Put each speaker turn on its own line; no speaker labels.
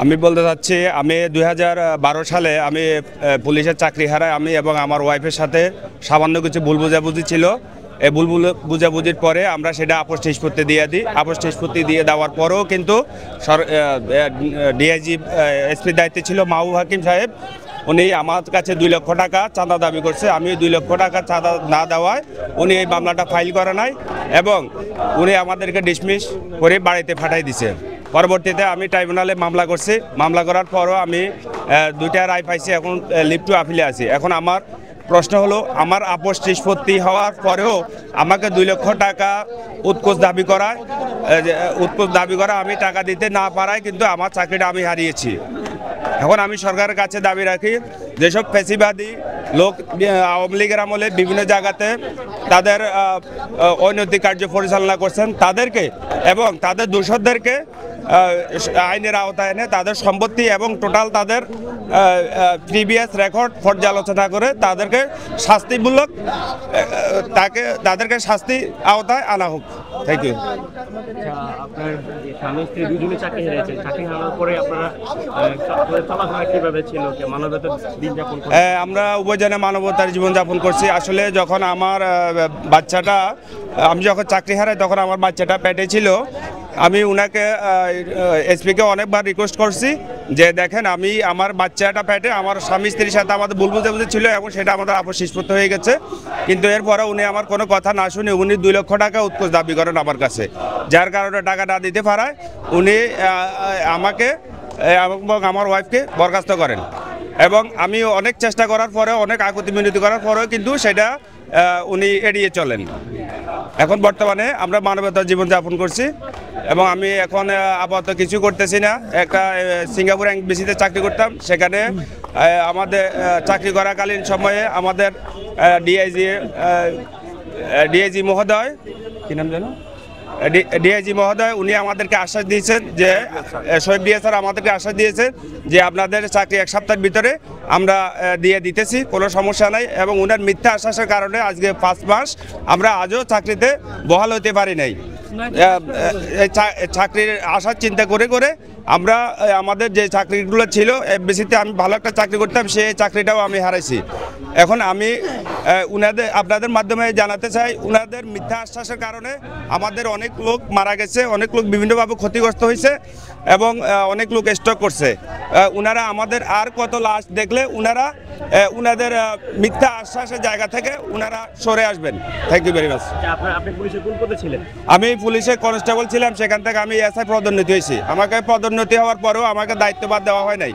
আমি বলতে চাচ্ছি আমি 2012 সালে আমি পুলিশের চাকরি হারাই। আমি এবং আমার ওয়াইফের সাথে সামান্য কিছু ভুল বোঝাবুঝি ছিল। এই ভুল বোঝাবুঝির পরে আমরা সেটা আপোষ নিষ্পত্তি দিয়ে দিই। আপোষ নিষ্পত্তি দিয়ে দেওয়ার পরেও কিন্তু ডিআইজি এসপি দায়িত্বে ছিল মাহবুব হাকিম সাহেব। উনি আমার কাছে 2 লক্ষ টাকা চাঁদা দাবি করছে। আমি 2 লক্ষ টাকা চাঁদা না দেওয়ায় উনি এই মামলাটা ফাইল করে নাই এবং উনি আমাদেরকে ডিসমিস করে বাড়িতে পাঠাই দিছে। পরবর্তীতে আমি ট্রাইব্যুনালে মামলা করছি। মামলা করার পরও আমি 2টা রায় পাইছি। এখন লিভ টু আপিলে আছি। এখন আমার প্রশ্ন হলো, আমার আপোষ নিষ্পত্তি হওয়ার পরেও আমাকে 2 লক্ষ টাকা উৎকোচ দাবি করা আমি টাকা দিতে না পারায় কিন্তু আমার চাকরিটা আমি হারিয়েছি। এখন আমি সরকারের কাছে দাবি রাখি, যেসব ফ্যাসিবাদী লোক আওয়ামী লীগের আমলে বিভিন্ন জায়গাতে তাদের অনৈতিক কার্য পরিচালনা করছেন তাদেরকে এবং তাদের দোষরদেরকে আইনের আওতায় এনে তাদের সম্পত্তি এবং টোটাল তাদের প্রিভিয়াস রেকর্ড পর্যালোচনা করে তাদেরকে শাস্তিমূলক তাদেরকে শাস্তি আওতায় আনা হোক। Thank you.
আপনার স্বামী স্ত্রী দুজনে চাকরি হারিয়েছেন। চাকরি হারানোর পরে আপনারা চলাফেরা কিভাবে ছিল? মানবতার দিন যাপন করেন?
আমরা উভয়জনে মানবতার জীবনযাপন করছি। আসলে যখন আমার বাচ্চাটা, আমি যখন চাকরি হারাই তখন আমার বাচ্চাটা পেটে ছিল। আমি উনাকে এসপিকে অনেকবার রিকোয়েস্ট করছি যে দেখেন, আমি আমার বাচ্চাটা পেটে, আমার স্বামী স্ত্রীর সাথে আমাদের ভুল বোঝাবুঝি ছিল এবং সেটা আমাদের আপোষ নিষ্পত্তি হয়ে গেছে। কিন্তু এরপরে উনি আমার কোনো কথা না শুনে উনি 2 লক্ষ টাকা উৎকোচ দাবি করেন আমার কাছে, যার কারণে টাকা না দিতে পারায় উনি আমাকে এবং আমার ওয়াইফকে বরখাস্ত করেন। এবং আমি অনেক চেষ্টা করার পরে, অনেক আকুতি মিনতি করার পরেও কিন্তু সেটা উনি এড়িয়ে চলেন। এখন বর্তমানে আমরা মানবতার জীবনযাপন করছি এবং আমি এখন আপাতত কিছু করতেছি না। একটা সিঙ্গাপুর এমবিসিতে চাকরি করতাম। সেখানে আমাদের চাকরি করাকালীন সময়ে আমাদের ডিআইজি মহোদয়, কি নাম জানো, ডিআইজি মহোদয়, উনি আমাদেরকে আশ্বাস দিয়েছেন যে শহীদ ডিএ স্যার আমাদেরকে আশ্বাস দিয়েছেন যে আপনাদের চাকরি 1 সপ্তাহের ভিতরে আমরা দিয়ে দিতেছি, কোনো সমস্যা নাই। এবং উনার মিথ্যা আশ্বাসের কারণে আজকে 5 মাস আমরা আজও চাকরিতে বহাল হতে পারি নাই। চাকরির আশার চিন্তা করে করে আমরা আমাদের যে চাকরিগুলো ছিল, এফবিসিতে আমি ভালো একটা চাকরি করতাম, সেই চাকরিটাও আমি হারাইছি। এখন আমি আপনাদের মাধ্যমে জানাতে চাই, উনাদের মিথ্যা আশ্বাসের কারণে আমাদের অনেক লোক মারা গেছে, অনেক লোক বিভিন্নভাবে ক্ষতিগ্রস্ত হয়েছে এবং অনেক লোক স্ট্রোক করছে। উনারা আমাদের আর কত লাশ দেখলে উনাদের মিথ্যা আশ্বাসের জায়গা থেকে উনারা সরে আসবেন। Thank you very much.
আপনি পুলিশের কোন পদে ছিলেন?
আমি পুলিশের কনস্টেবল ছিলাম। সেখান থেকে আমি এসআই পদোন্নতি হয়েছি। আমাকে পদোন্নতি হওয়ার পরেও আমাকে দায়িত্বভার দেওয়া হয় নাই।